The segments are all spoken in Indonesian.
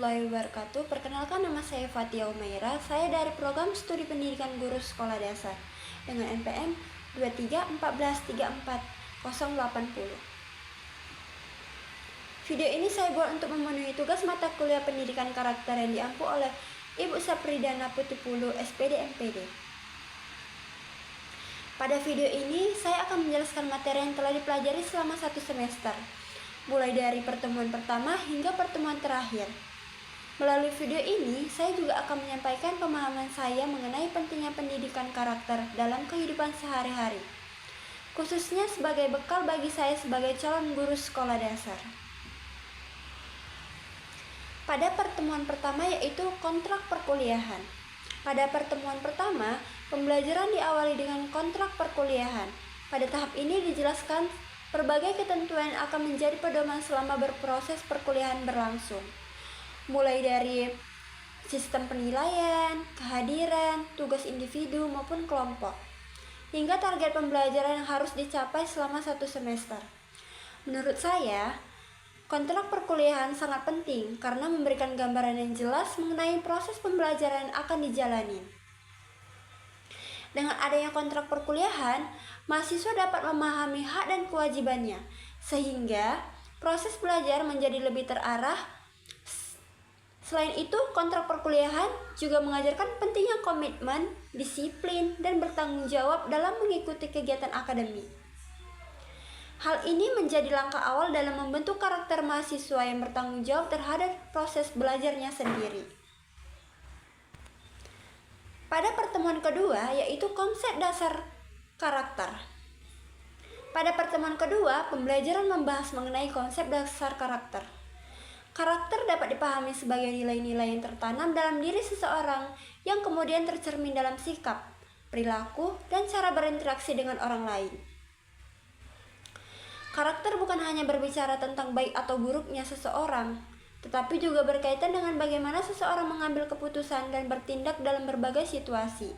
warahmatullahi wabarakatuh. Perkenalkan, nama saya Fatia Umaira. Saya dari program studi pendidikan guru sekolah dasar dengan NPM 2314348080. Video ini saya buat untuk memenuhi tugas mata kuliah pendidikan karakter yang diampu oleh Ibu Sapridana Putupulu, SPD MPD. Pada video ini saya akan menjelaskan materi yang telah dipelajari selama 1 semester, mulai dari pertemuan pertama hingga pertemuan terakhir. Melalui video ini, saya juga akan menyampaikan pemahaman saya mengenai pentingnya pendidikan karakter dalam kehidupan sehari-hari, khususnya sebagai bekal bagi saya sebagai calon guru sekolah dasar. Pada pertemuan pertama yaitu kontrak perkuliahan. Pada pertemuan pertama, pembelajaran diawali dengan kontrak perkuliahan. Pada tahap ini dijelaskan berbagai ketentuan yang akan menjadi pedoman selama berproses perkuliahan berlangsung, mulai dari sistem penilaian, kehadiran, tugas individu maupun kelompok, hingga target pembelajaran yang harus dicapai selama 1 semester. Menurut saya, kontrak perkuliahan sangat penting karena memberikan gambaran yang jelas mengenai proses pembelajaran yang akan dijalani. Dengan adanya kontrak perkuliahan, mahasiswa dapat memahami hak dan kewajibannya, sehingga proses belajar menjadi lebih terarah. Selain itu, kontrak perkuliahan juga mengajarkan pentingnya komitmen, disiplin, dan bertanggung jawab dalam mengikuti kegiatan akademik. Hal ini menjadi langkah awal dalam membentuk karakter mahasiswa yang bertanggung jawab terhadap proses belajarnya sendiri. Pada pertemuan kedua, yaitu konsep dasar karakter. Pada pertemuan kedua, pembelajaran membahas mengenai konsep dasar karakter. Karakter dapat dipahami sebagai nilai-nilai yang tertanam dalam diri seseorang yang kemudian tercermin dalam sikap, perilaku, dan cara berinteraksi dengan orang lain. Karakter bukan hanya berbicara tentang baik atau buruknya seseorang, tetapi juga berkaitan dengan bagaimana seseorang mengambil keputusan dan bertindak dalam berbagai situasi.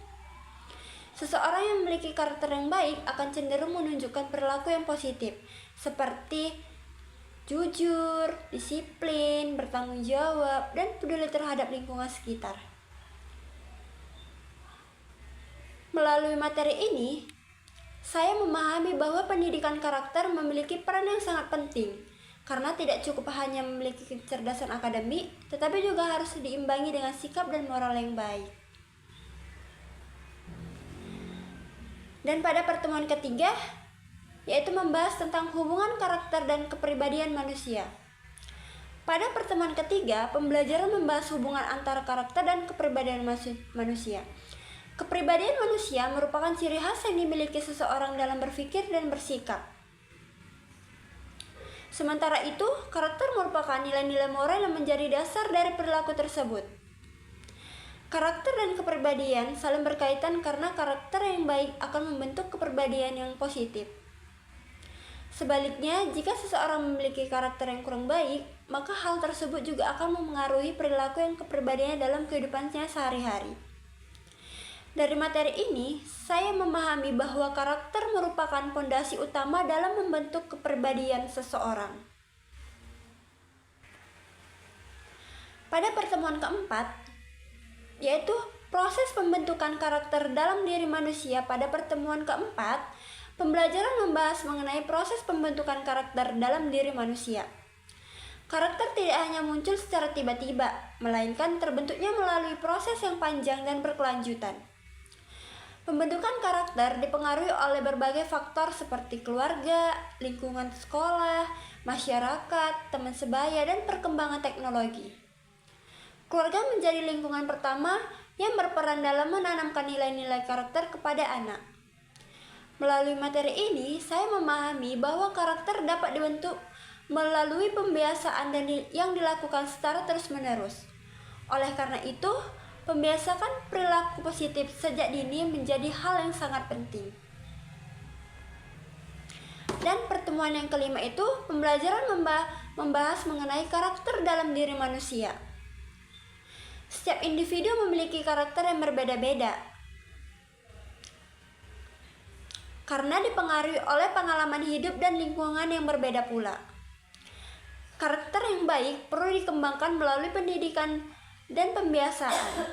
Seseorang yang memiliki karakter yang baik akan cenderung menunjukkan perilaku yang positif, seperti jujur, disiplin, bertanggung jawab, dan peduli terhadap lingkungan sekitar. Melalui materi ini, saya memahami bahwa pendidikan karakter memiliki peran yang sangat penting, karena tidak cukup hanya memiliki kecerdasan akademik, tetapi juga harus diimbangi dengan sikap dan moral yang baik. Dan pada pertemuan ketiga, yaitu membahas tentang hubungan karakter dan kepribadian manusia. Pada pertemuan ketiga, pembelajaran membahas hubungan antara karakter dan kepribadian manusia. Kepribadian manusia merupakan ciri khas yang dimiliki seseorang dalam berpikir dan bersikap. Sementara itu, karakter merupakan nilai-nilai moral yang menjadi dasar dari perilaku tersebut. Karakter dan kepribadian saling berkaitan karena karakter yang baik akan membentuk kepribadian yang positif. Sebaliknya, jika seseorang memiliki karakter yang kurang baik, maka hal tersebut juga akan memengaruhi perilaku dan kepribadiannya dalam kehidupannya sehari-hari. Dari materi ini, saya memahami bahwa karakter merupakan fondasi utama dalam membentuk kepribadian seseorang. Pada pertemuan keempat, yaitu proses pembentukan karakter dalam diri manusia. Pada pertemuan keempat, pembelajaran membahas mengenai proses pembentukan karakter dalam diri manusia. Karakter tidak hanya muncul secara tiba-tiba, melainkan terbentuknya melalui proses yang panjang dan berkelanjutan. Pembentukan karakter dipengaruhi oleh berbagai faktor seperti keluarga, lingkungan sekolah, masyarakat, teman sebaya, dan perkembangan teknologi. Keluarga menjadi lingkungan pertama yang berperan dalam menanamkan nilai-nilai karakter kepada anak. Melalui materi ini, saya memahami bahwa karakter dapat dibentuk melalui pembiasaan yang dilakukan secara terus-menerus. Oleh karena itu, pembiasakan perilaku positif sejak dini menjadi hal yang sangat penting. Dan pertemuan yang kelima itu, pembelajaran membahas mengenai karakter dalam diri manusia. Setiap individu memiliki karakter yang berbeda-beda, karena dipengaruhi oleh pengalaman hidup dan lingkungan yang berbeda pula. Karakter yang baik perlu dikembangkan melalui pendidikan dan pembiasaan.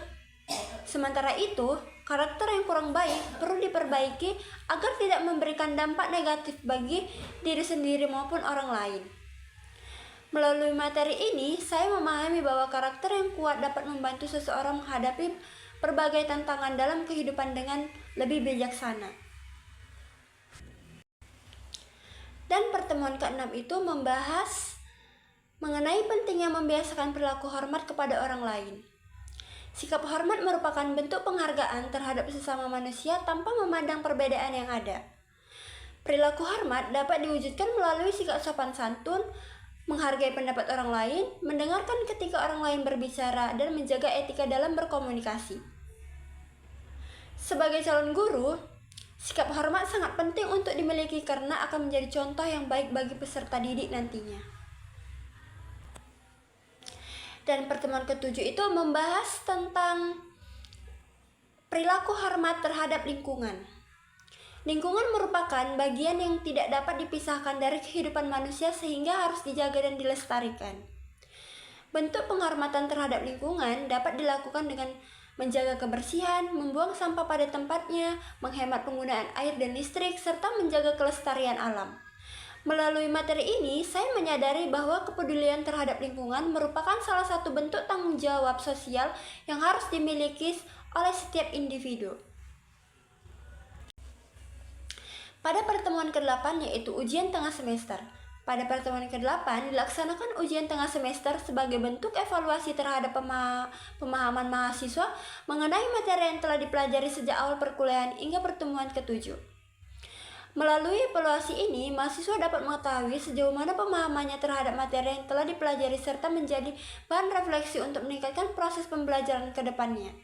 Sementara itu, karakter yang kurang baik perlu diperbaiki agar tidak memberikan dampak negatif bagi diri sendiri maupun orang lain. Melalui materi ini, saya memahami bahwa karakter yang kuat dapat membantu seseorang menghadapi berbagai tantangan dalam kehidupan dengan lebih bijaksana. Dan pertemuan ke-6 itu membahas mengenai pentingnya membiasakan perilaku hormat kepada orang lain. Sikap hormat merupakan bentuk penghargaan terhadap sesama manusia tanpa memandang perbedaan yang ada. Perilaku hormat dapat diwujudkan melalui sikap sopan santun, menghargai pendapat orang lain, mendengarkan ketika orang lain berbicara, dan menjaga etika dalam berkomunikasi. Sebagai calon guru, sikap hormat sangat penting untuk dimiliki karena akan menjadi contoh yang baik bagi peserta didik nantinya. Dan pertemuan ke-7 itu membahas tentang perilaku hormat terhadap lingkungan. Lingkungan merupakan bagian yang tidak dapat dipisahkan dari kehidupan manusia sehingga harus dijaga dan dilestarikan. Bentuk penghormatan terhadap lingkungan dapat dilakukan dengan menjaga kebersihan, membuang sampah pada tempatnya, menghemat penggunaan air dan listrik, serta menjaga kelestarian alam. Melalui materi ini, saya menyadari bahwa kepedulian terhadap lingkungan merupakan salah satu bentuk tanggung jawab sosial yang harus dimiliki oleh setiap individu. Pada pertemuan ke-8 yaitu ujian tengah semester. Pada pertemuan ke-8 dilaksanakan ujian tengah semester sebagai bentuk evaluasi terhadap pemahaman mahasiswa mengenai materi yang telah dipelajari sejak awal perkuliahan hingga pertemuan ke-7. Melalui evaluasi ini, mahasiswa dapat mengetahui sejauh mana pemahamannya terhadap materi yang telah dipelajari serta menjadi bahan refleksi untuk meningkatkan proses pembelajaran ke depannya.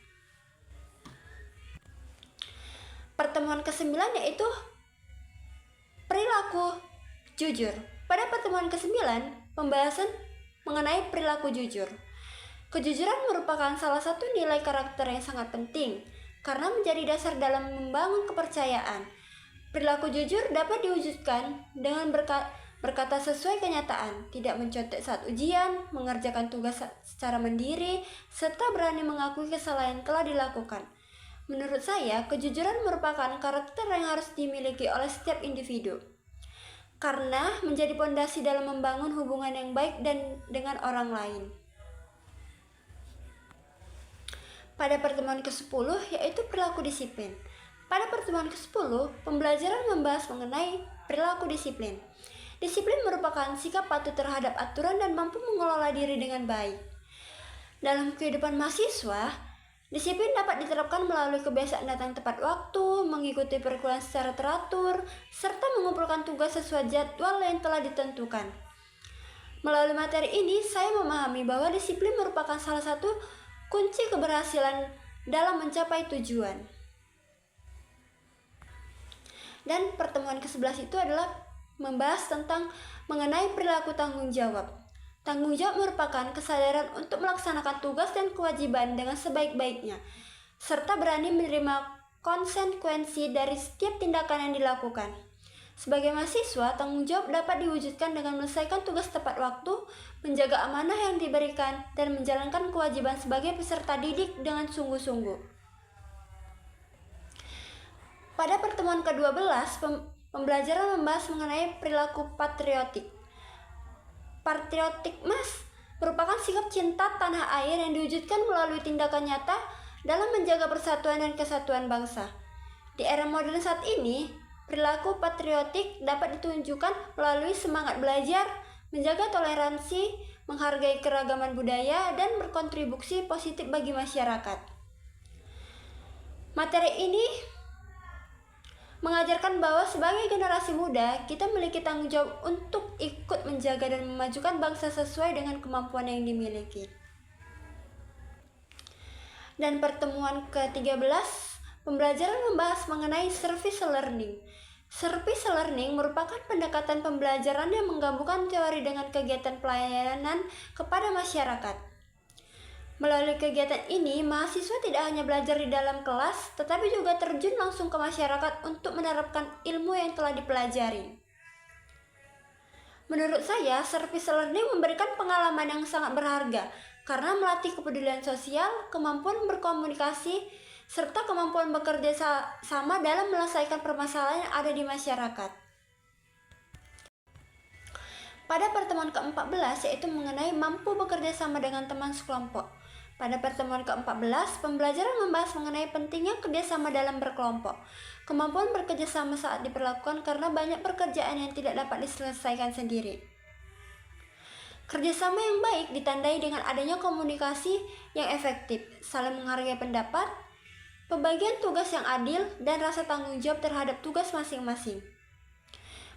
Pertemuan ke-9 yaitu perilaku jujur. Pada pertemuan ke-9, pembahasan mengenai perilaku jujur. Kejujuran merupakan salah satu nilai karakter yang sangat penting karena menjadi dasar dalam membangun kepercayaan. Perilaku jujur dapat diwujudkan dengan berkata sesuai kenyataan, tidak mencontek saat ujian, mengerjakan tugas secara mandiri, serta berani mengakui kesalahan yang telah dilakukan. Menurut saya, kejujuran merupakan karakter yang harus dimiliki oleh setiap individu, karena menjadi pondasi dalam membangun hubungan yang baik dan dengan orang lain. Pada pertemuan ke-10 yaitu perilaku disiplin. Pada pertemuan ke-10, pembelajaran membahas mengenai perilaku disiplin. Disiplin merupakan sikap patuh terhadap aturan dan mampu mengelola diri dengan baik. Dalam kehidupan mahasiswa, disiplin dapat diterapkan melalui kebiasaan datang tepat waktu, mengikuti perkuliahan secara teratur, serta mengumpulkan tugas sesuai jadwal yang telah ditentukan. Melalui materi ini, saya memahami bahwa disiplin merupakan salah satu kunci keberhasilan dalam mencapai tujuan. Dan pertemuan ke-11 itu adalah membahas tentang mengenai perilaku tanggung jawab. Tanggung jawab merupakan kesadaran untuk melaksanakan tugas dan kewajiban dengan sebaik-baiknya, serta berani menerima konsekuensi dari setiap tindakan yang dilakukan. Sebagai mahasiswa, tanggung jawab dapat diwujudkan dengan menyelesaikan tugas tepat waktu, menjaga amanah yang diberikan, dan menjalankan kewajiban sebagai peserta didik dengan sungguh-sungguh. Pada pertemuan ke-12, pembelajaran membahas mengenai perilaku patriotik. Patriotikmas merupakan sikap cinta tanah air yang diwujudkan melalui tindakan nyata dalam menjaga persatuan dan kesatuan bangsa. Di era modern saat ini, perilaku patriotik dapat ditunjukkan melalui semangat belajar, menjaga toleransi, menghargai keragaman budaya, dan berkontribusi positif bagi masyarakat. Materi ini mengajarkan bahwa sebagai generasi muda, kita memiliki tanggung jawab untuk ikut menjaga dan memajukan bangsa sesuai dengan kemampuan yang dimiliki. Dan pertemuan ke-13, pembelajaran membahas mengenai service learning. Service learning merupakan pendekatan pembelajaran yang menggabungkan teori dengan kegiatan pelayanan kepada masyarakat. Melalui kegiatan ini, mahasiswa tidak hanya belajar di dalam kelas, tetapi juga terjun langsung ke masyarakat untuk menerapkan ilmu yang telah dipelajari. Menurut saya, service learning memberikan pengalaman yang sangat berharga karena melatih kepedulian sosial, kemampuan berkomunikasi, serta kemampuan bekerja sama dalam menyelesaikan permasalahan yang ada di masyarakat. Pada pertemuan ke-14 yaitu mengenai mampu bekerja sama dengan teman sekelompok. Pada pertemuan ke-14, pembelajaran membahas mengenai pentingnya kerjasama dalam berkelompok. Kemampuan bekerja sama saat diperlakukan karena banyak pekerjaan yang tidak dapat diselesaikan sendiri. Kerjasama yang baik ditandai dengan adanya komunikasi yang efektif, saling menghargai pendapat, pembagian tugas yang adil, dan rasa tanggung jawab terhadap tugas masing-masing.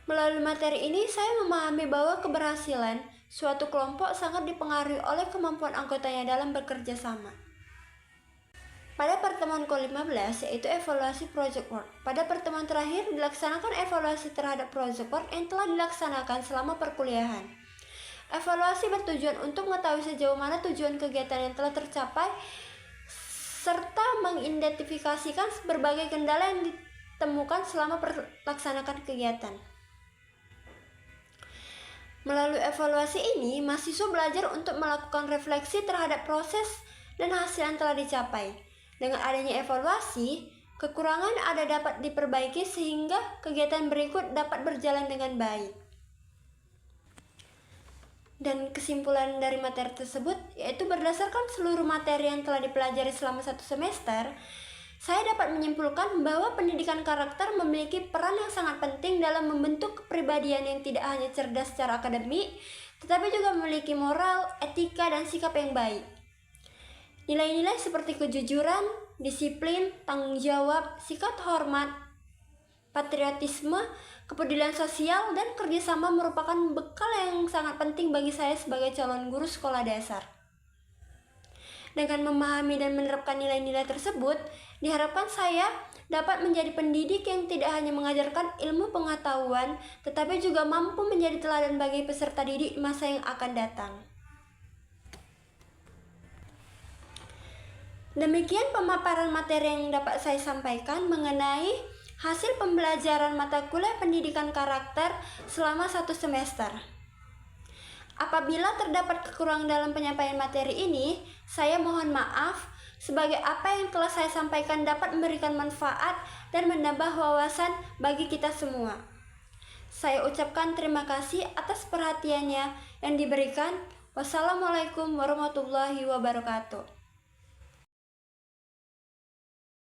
Melalui materi ini, saya memahami bahwa keberhasilan suatu kelompok sangat dipengaruhi oleh kemampuan anggotanya dalam bekerja sama. Pada pertemuan ke-15 yaitu evaluasi project work. Pada pertemuan terakhir dilaksanakan evaluasi terhadap project work yang telah dilaksanakan selama perkuliahan. Evaluasi bertujuan untuk mengetahui sejauh mana tujuan kegiatan yang telah tercapai serta mengidentifikasikan berbagai kendala yang ditemukan selama pelaksanaan kegiatan. Melalui evaluasi ini, mahasiswa belajar untuk melakukan refleksi terhadap proses dan hasil yang telah dicapai. Dengan adanya evaluasi, kekurangan ada dapat diperbaiki sehingga kegiatan berikut dapat berjalan dengan baik. Dan kesimpulan dari materi tersebut yaitu berdasarkan seluruh materi yang telah dipelajari selama 1 semester, saya dapat menyimpulkan bahwa pendidikan karakter memiliki peran yang sangat penting dalam membentuk kepribadian yang tidak hanya cerdas secara akademik, tetapi juga memiliki moral, etika, dan sikap yang baik. Nilai-nilai seperti kejujuran, disiplin, tanggung jawab, sikap hormat, patriotisme, kepedulian sosial, dan kerjasama merupakan bekal yang sangat penting bagi saya sebagai calon guru sekolah dasar. Dengan memahami dan menerapkan nilai-nilai tersebut, diharapkan saya dapat menjadi pendidik yang tidak hanya mengajarkan ilmu pengetahuan, tetapi juga mampu menjadi teladan bagi peserta didik masa yang akan datang. Demikian pemaparan materi yang dapat saya sampaikan mengenai hasil pembelajaran mata kuliah pendidikan karakter selama 1 semester. Apabila terdapat kekurangan dalam penyampaian materi ini, saya mohon maaf. Sebagai apa yang telah saya sampaikan dapat memberikan manfaat dan menambah wawasan bagi kita semua. Saya ucapkan terima kasih atas perhatiannya yang diberikan. Wassalamualaikum warahmatullahi wabarakatuh.